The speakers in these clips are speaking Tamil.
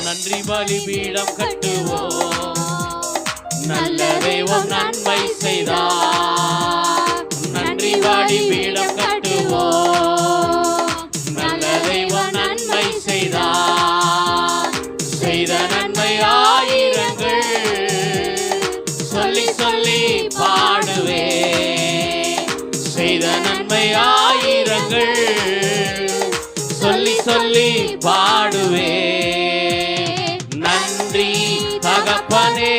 நன்றி பலிபீடம் கட்டுவோம். நல்ல தெய்வம் நன்மை செய்தார். நன்றி பலிபீடம் கட்டுவோம். நல்ல தெய்வம் நன்மை செய்தார். செய்த நன்மை ஆயிரங்கள் சொல்லி சொல்லி பாடுவே. செய்த நன்மை ஆயிரங்கள் சொல்லி சொல்லி பாடுவே. நன்றி தகப்பனே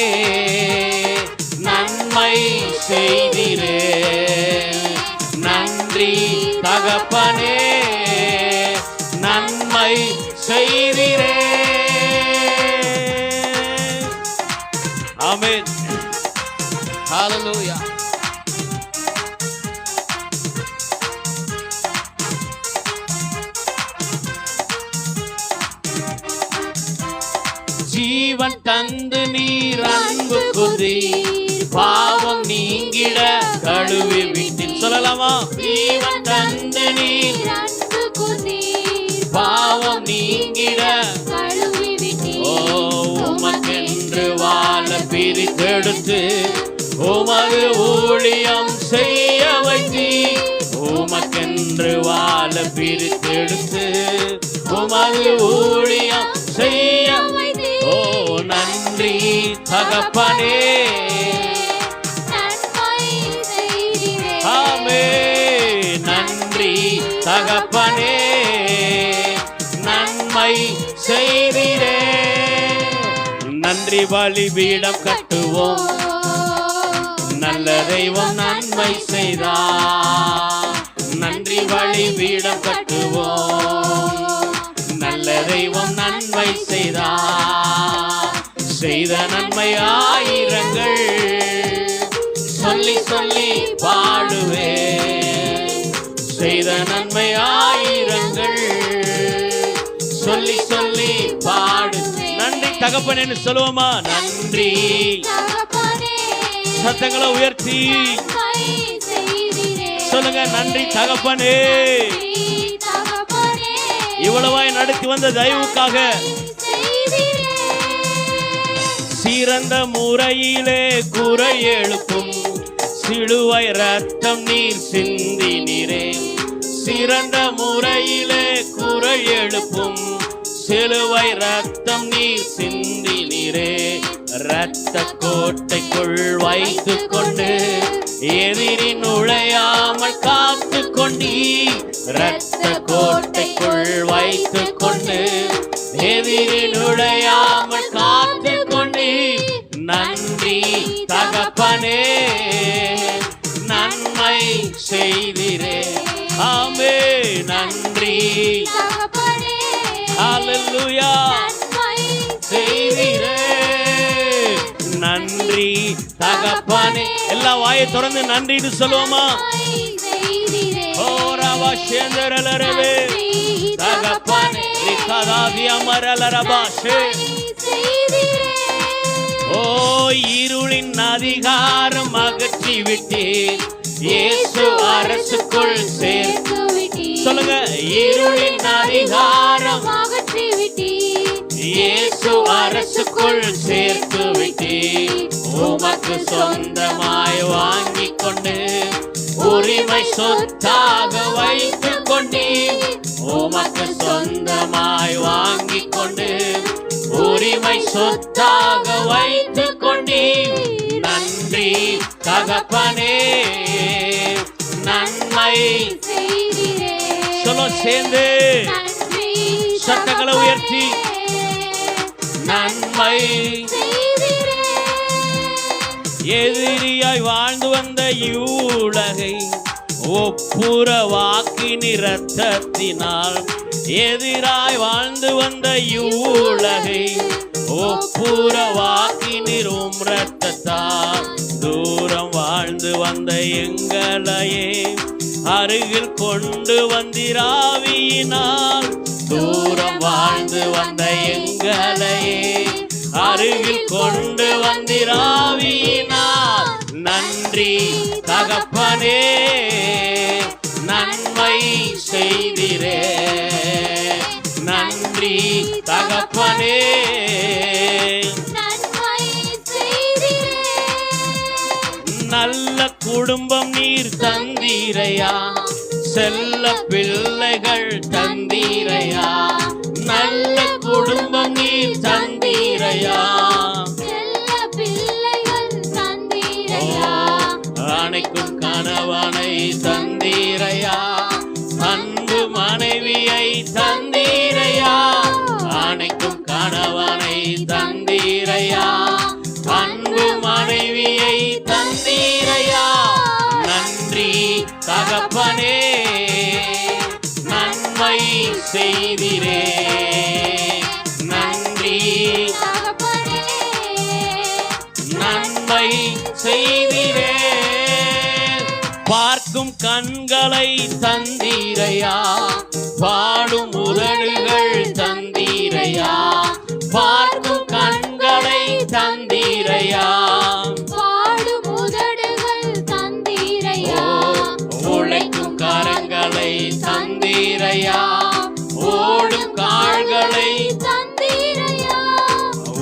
நன்மை செய்திரே. நன்றி தகப்பனே நன்மை செய்திரே. ஆமென். ஹல்லேலூயா. ஜீவன் தந்து நீர் அன்பு குதீர். பாவம் நீங்கிட கழுவி விட்டீர். சொல்லலாமா? ஜீவன் தந்து நீர் அன்பு குதீர். பாவம் நீங்கிட கழுவி விட்டீர். ஓ உமக்கென்று வாழ பிரித்தெடுத்து உமது ஊழியம் செய்ய வைத்தீர். உமக்கென்று வாழ பிரித்தெடுத்து உமது ஊழியம் செய்ய. ஓ நன்றி தகப்பனே. ஆமென். நன்றி தகப்பனே நன்மை செய்திரே. நன்றி பலிபீடம் கட்டுவோம். நல்ல தெய்வம் நன்மை செய்தார். நன்றி பலிபீடம் கட்டுவோம். நல்ல தெய்வம் நன்மை செய்தார். செய்த நன்மை ஆயிரங்கள் சொல்லி சொல்லி பாடுவே. செய்த நன்மை ஆயிரங்கள் சொல்லி சொல்லி பாடு. நன்றி தகப்பனே சொல்லுவோமா? நன்றி. சத்தங்களை உயர்த்தி சொல்லுங்க. நன்றி தகப்பனே இவ்வளவாய் நடத்தி வந்த தயவுக்காக. சிறந்த முறையிலே குறை எழுப்பும் சிலுவை ரத்தம் நீர் சிந்தினீரே. சிறந்த முறையிலே குறை எழுப்பும் சிலுவை ரத்தம் நீர் சிந்தினீரே. இரத்த கோட்டைக்குள் வைத்து கொண்டு எதிரி நுழையாமல் காத்து கொண்டீர். இரத்த கோட்டைக்குள் வைத்து கொண்டு எதிரி நுழையாமல் காத்து கொண்டீர். நன்றி தகப்பனே நன்மை செய்திரே. ஆமென். நன்றி ஹல்லேலூயா செய்திரே. நன்றி தகப்பனே. எல்லா வாயை திறந்து நன்றின்னு சொல்லுவோமா? ஓரவா சேந்தரலரவே தகப்பனே ரிகதாதி அமரலரபாஷே. ஓ இருளின் அதிகாரம் அகற்றி விட்டீர். இயேசு அரசுக்குள் சேர்த்து விட்டீர். சொல்லுங்க. இருளின் அதிகாரம் அகற்றி விட்டீர். இயேசு அரசுக்குள் சேர்த்து விட்டீர். உமக்கு சொந்தமாய் வாங்கி கொண்டு உரிமை சொத்தாக வைத்து கொண்டீர். உமக்கு சொந்தமாய் வாங்கி கொண்டு உரிமை சொத்தாக வைத்து கொண்டீர். நன்றி தகப்பனே நன்மை செய்திரே. சொல்ல சேர்ந்து சத்தங்களை உயர்த்தி நன்மை செய்திரே. எதிரியாய் வாழ்ந்து வந்த இவ்வுலகை ஒப்புரவாக்கினி இரத்தத்தினால். எதிராய் வாழ்ந்து வந்த இவ்வுலகை ஒப்புரவாக்கினீர் உம் இரத்தத்தால். தூரம் வாழ்ந்து வந்த எங்களையே அருகில் கொண்டு வந்திராவியினால். தூரம் வாழ்ந்து வந்த எங்களையே அருகில் கொண்டு வந்திராவியினால். நன்றி தகப்பனே நன்மை செய்திரே. நன்றி தகப்பனே நன்மை செய்தீரே. நல்ல குடும்பம் நீர் தந்தீரையா, செல்ல பிள்ளைகள் தந்தீரையா, நல்ல குடும்பம் நீர் தந்தீரையா, செல்ல பிள்ளைகள் தந்தீரையா, அணைக்கும் கணவனை தந்தீரையா, அன்பு மனைவியை தந்தீரையா, அணைக்கும் கணவனை தந்தீரையா, அன்பு மனைவியை தந்தீரையா. நன்றி தகப்பனே, நன்மை செய்திரே. நன்றி தகப்பனே, நன்மை செய்திரே. பார்க்கும் கண்களை தந்தீரையா, பாடும் உதடுகள் தந்தீரையா, பார்க்கும் கண்களை தந்தீரையா, பாடும் உதடுகள் தந்தீரையா, உழைக்கும் கரங்களை தந்தீரையா, ஓடும் கால்களை தந்தீரையா,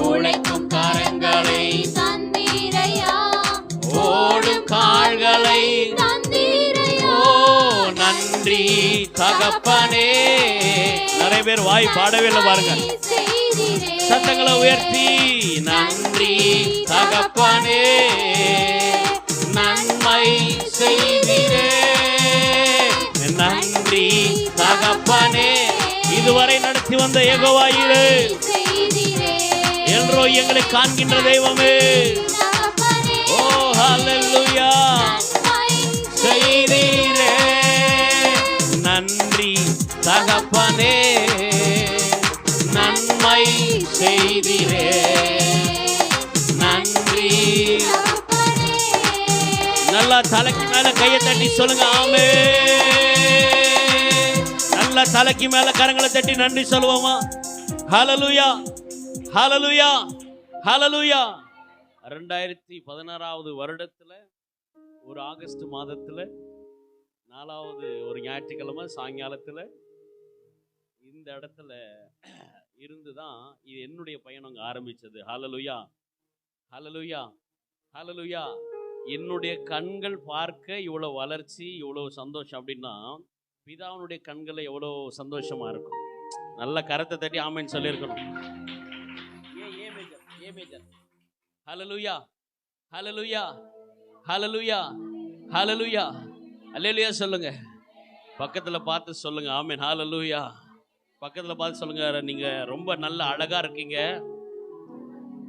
உழைக்கும் கரங்களை தந்தீரையா, ஓடும் கால்களை. தந்தீரையா. ஓ நன்றி தகப்பனே. நிறைய பேர் வாய் பாடவே இல்லை பாருங்க, செய்தீரே. சத்தங்களை உயர்த்தி நன்றி தகப்பனே, நன்மை செய்திரே. நன்றி தகப்பனே, இதுவரை நடத்தி வந்த யெகோவாயிரே, செய்தீரே. என்றோ எங்களை காண்கின்ற தெய்வமே. தகப்பனே, ஓ ஹல்லேலூயா, நன்மை செய்தீரே. நன்றி தகப்பனே, நன்மை செய்தீரே. நன்றி. தகப்பனே, நல்லா தலைக்கு மேல கையை தட்டி சொல்லுங்க ஆமே. நல்லா தலைக்கு மேல கரங்களை தட்டி நன்றி சொல்லுவோமா? ஹல்லேலூயா, ஹல்லேலூயா, ஹல்லேலூயா. 2016 வருடத்துல ஒரு ஆகஸ்ட் மாதத்துல 4வது ஒரு ஞாயிற்றுக்கிழமை சாயங்காலத்துல இந்த இடத்துல இருந்துதான் இது என்னுடைய பயணம் அங்க ஆரம்பிச்சது. ஹல்லேலூயா, ஹல்லேலூயா, ஹல்லேலூயா. என்னுடைய கண்கள் பார்க்க இவ்வளவு வளர்ச்சி, இவ்வளவு சந்தோஷம் அப்படின்னா பிதாவுடைய கண்களை எவ்வளவு சந்தோஷமா இருக்கும். நல்ல கரத்தை தட்டி ஆமென் சொல்லியிருக்கணும். ஹல்லேலூயா, ஹல்லேலூயா, ஹல்லேலூயா, ஹல்லேலூயா, அல்லேலூயா சொல்லுங்க. பக்கத்துல பார்த்து சொல்லுங்க ஆமென். ஹல்லேலூயா. பக்கத்துல பார்த்து சொல்லுங்க, நீங்க ரொம்ப நல்ல அழகா இருக்கீங்க.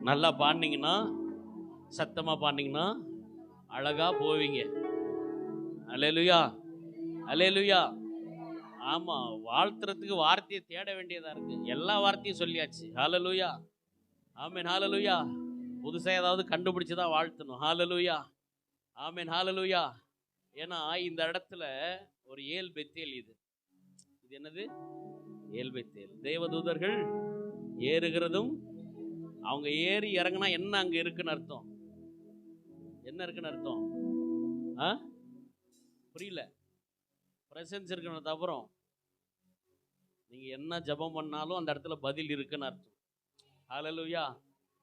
நல்லா பாடினீங்கன்னா, சத்தமா பாடினீங்கன்னா அழகா போவீங்க. அல்லேலூயா, அல்லேலூயா. ஆமா, வாழ்த்துறதுக்கு வார்த்தையை தேட வேண்டியதா இருக்கு. எல்லா வார்த்தையும் சொல்லியாச்சு. ஹல்லேலூயா, ஆமென். ஹல்லேலூயா. புதுசா ஏதாவது கண்டுபிடிச்சு தான் வாழ்த்தணும். ஹல்லேலூயா, ஆமென். ஹல்லேலூயா. ஏன்னா இந்த இடத்துல ஒரு ஏல் பெத்தேல். இது என்னது? ஏல் பெத்தேல். தேவதூதர்கள் ஏறுகிறதும், அவங்க ஏறி இறங்கினா என்ன அங்க இருக்குன்னு அர்த்தம்? என்ன இருக்குன்னு அர்த்தம்? புரியல. பிரசன்ஸ் இருக்குன்னு அப்புறம் நீங்க என்ன ஜெபம் பண்ணாலும் அந்த இடத்துல பதில் இருக்குன்னு அர்த்தம். ஹல்லேலூயா.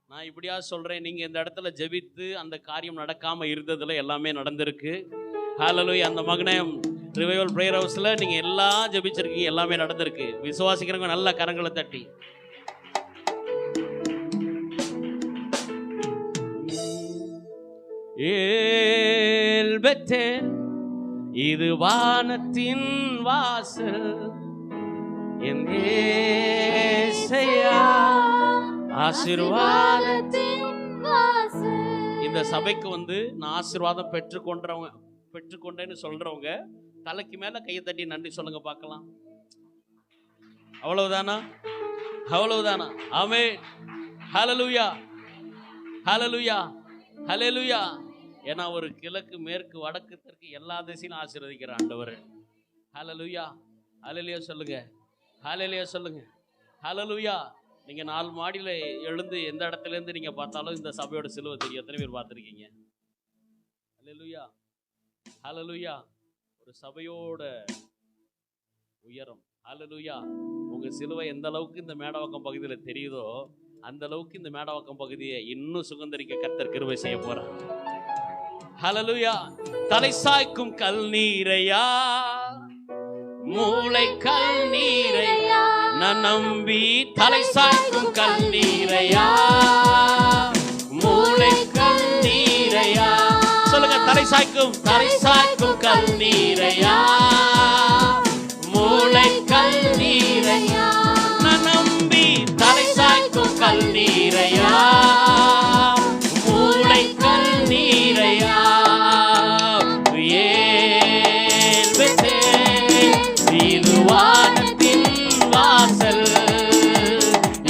நான் இப்படியா சொல்றேன், நீங்க இந்த இடத்துல ஜெபித்து அந்த காரியம் நடக்காம இருந்ததுல எல்லாமே நடந்திருக்கு. ஹல்லேலூயா. அந்த மகனே ரிவைவல் பிரேயர் ஹவுஸ்ல நீங்க எல்லாம் ஜெபிச்சிருக்கீங்க, எல்லாமே நடந்திருக்கு. விசுவாசிக்கிறவங்க நல்ல கரங்களை தட்டி ஏல் பெத்தேல், இது வானத்தின் வாசல், என் இயேசையா ஆசீர்வாதத்தின் வாசல். இந்த சபைக்கு வந்து நான் ஆசீர்வாதம் பெற்றுக்கொண்டேன்னு சொல்றவங்க தலைக்கு மேல கையை தட்டி நன்றி சொல்லுங்க பார்க்கலாம். அவ்வளவுதானா? அவ்வளவுதானா? ஆமென். ஹல்லேலூயா, ஹல்லேலூயா, ஹல்லேலூயா. ஏன்னா ஒரு கிழக்கு மேற்கு வடக்கு தெற்கு எல்லா திசையிலும் ஆசீர்வதிக்கிற ஆண்டவர். ஹல்லேலூயா, ஹல்லேலூயா சொல்லுங்க, ஹல்லேலூயா சொல்லுங்க, ஹல்லேலூயா. நீங்க 4 மாடியில எழுந்து எந்த இடத்துல இருந்து நீங்க பார்த்தாலும் இந்த சபையோட சிலுவை தெரியும். எத்தனை பேர் பார்த்திருக்கீங்க? ஹல்லேலூயா, ஹல்லேலூயா. ஒரு சபையோட உயரம். ஹல்லேலூயா. உங்க சிலுவை எந்த அளவுக்கு இந்த மேடவாக்கம் பகுதியில் தெரியுதோ அந்த அளவுக்கு இந்த மேடவாக்கம் பகுதியை இன்னும் சுதந்தரிக்க கர்த்தர் கிருபை செய்ய போறார். ஹல்லேலூயா. தலை சாய்க்கும் கல் நீரையா, மூளை கல் நீரையா, நான் நம்பி தலை சாய்க்கும் கல் நீரையா, மூளை கல் நீரையா. சொல்லுங்க, தலை சாய்க்கும் கல் நீரையா, மூளை கல் நீரையா, நான் நம்பி தலை சாய்க்கும் கல் நீரையா, மூளை கல் நீரையா. இது வானத்தின் வாசல்,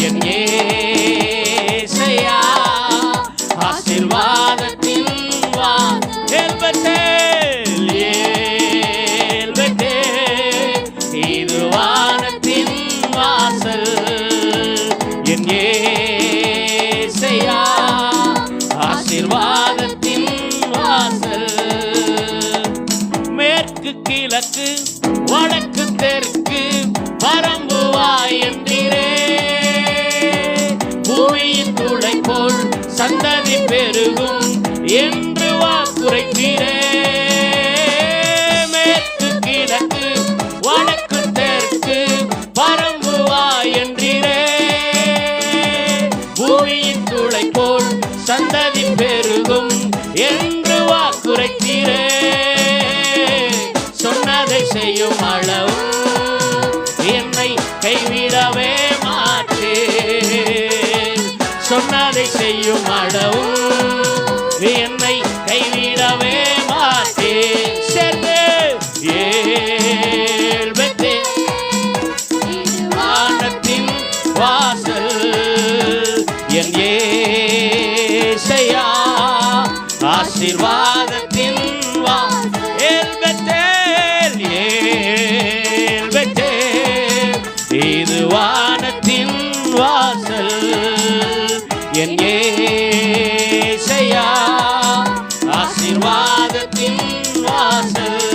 என் ஏசையா ஆசீர்வாதத்தின் இது வானத்தின் வாசல், என் ஏசையா ஆசீர்வாதத்தின் வாசல். மேற்கு கிழக்கு வடக்கு தெற்கு பரம்புவாய் என்றீரே, பூமியின் துளை போல் சந்ததி பெருகும் என்று வாக்குரைத்தீரே. மேற்கு கிழக்கு வடக்கு தெற்கு பரம்புவாய் என்றீரே, பூமியின் துளை போல் சந்ததி பெருகும் என்று வாக்குரைத்தீரே. சொன்னதை செய்யும் அளவு என்னை கைவிடவே மாட்டேன். சொன்னதை செய்யும் அளவு என்னை கைவிடவே மாட்டேன். சேர்ந்து ஏழ்பத்தே வானத்தின் வாசல், என் ஏசையா ஆசீர்வாதத்தின் வாசல். இது வானத்தின் வாசல், என் ஏசையா ஆசீர்வாதத்தின் வாசல்.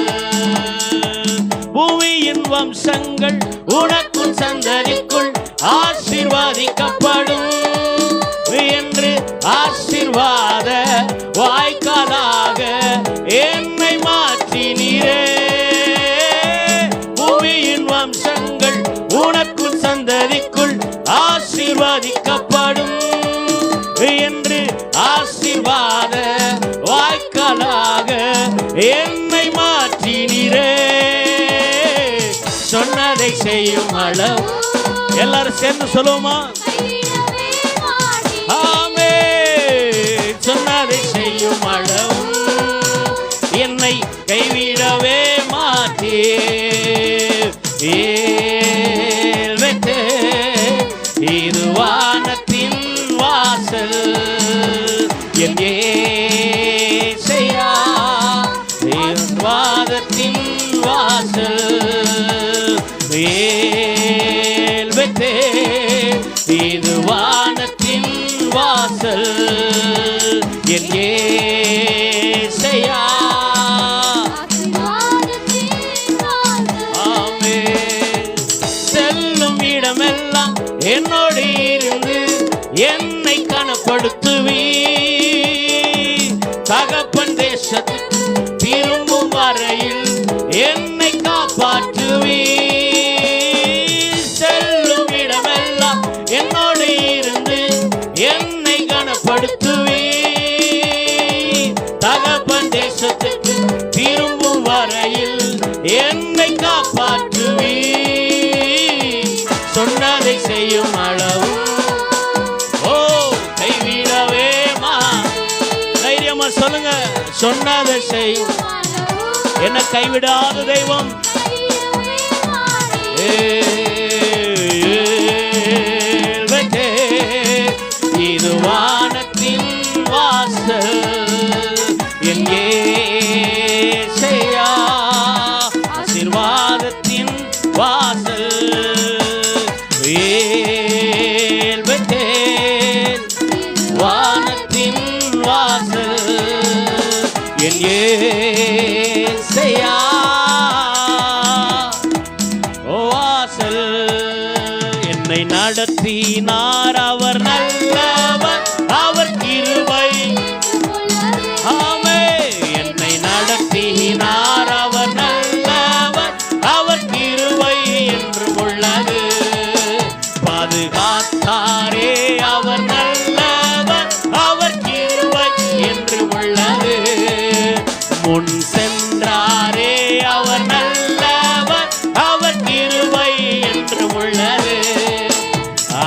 பூமியின் வம்சங்கள் உனக்குள் சந்ததிக்குள் ஆசீர்வாதிக்கப்படும் என்று ஆசீர்வாத வாய்க்காலாக என்னை மாற்றினீரே. பூமியின் வம்சங்கள் உனக்குள் சந்ததிக்குள் ஆசீர்வாதிக்கப்படும் என்று ஆசீர்வாத வாய்க்காலாக என்னை மாற்றினீரே. சொன்னதை செய்யும் அளவு எல்லாரும் சேர்ந்து சொல்லுவோமா? ஆமே. சொன்னதை செய்யும் அளவு என்னை கைவிடவே மாட்டேன். இது வானத்தின் வாசல், என் ஏசையா வாதத்தின் வாசல். இது வானத்தின் வாசல், என் ஏசையா. செல்லும் இடமெல்லாம் என்னோடு இருந்து என்னை கனப்படுத்துவி. தகப்பன் தேசத்துக்கு திரும்பும் வரையில் என்னை காப்பாற்றுவி. செல்லும் இடமெல்லாம் என்னோடு இருந்து என்னை கனப்படுத்துவி. தகப்பன் தேசத்துக்கு திரும்பும் வரையில் என்னை காப்பாற்றுவி. சொன்னதை செய்யும் அளவு கைவிடவே தைரியமா சொல்லுங்க. சொன்னதை செய்யும் என்ன கைவிடாத தெய்வம். இது வானத்தின் வாசல், என் ஏசையா ஆசீர்வாதத்தின் வாசல். வானத்தின் வாசல், என் ஏசையா வாசல். நடத்தினார். அவர் நல்லவர், அவர் கிருபை. ஆமே, என்னை நடத்தினார். அவர் நல்லவர், அவர் கிருபை என்றும் உள்ளது. பாதுகாத்தாரே, அவர் நல்லவர், அவர் கிருபை என்றும் உள்ளது. முன் சென்றாரே, அவர் நல்லவர், அவர் கிருபை என்றும் உள்ளது.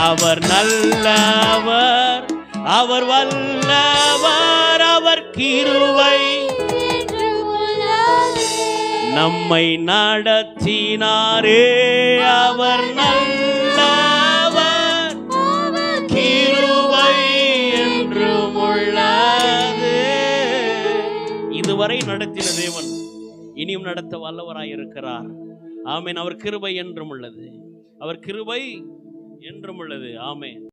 அவர் நல்லவர், அவர் வல்லவர், அவர் கிருபை நம்மை நடத்தினாரே. அவர் நல்லவர், கிருபை என்றும் உள்ளது. இதுவரை நடத்தின தேவன் இனியும் நடத்த வல்லவராயிருக்கிறார். ஆமென். அவர் கிருபை என்றும் உள்ளது. அவர் கிருபை என்றும் உள்ளது. ஆமென்.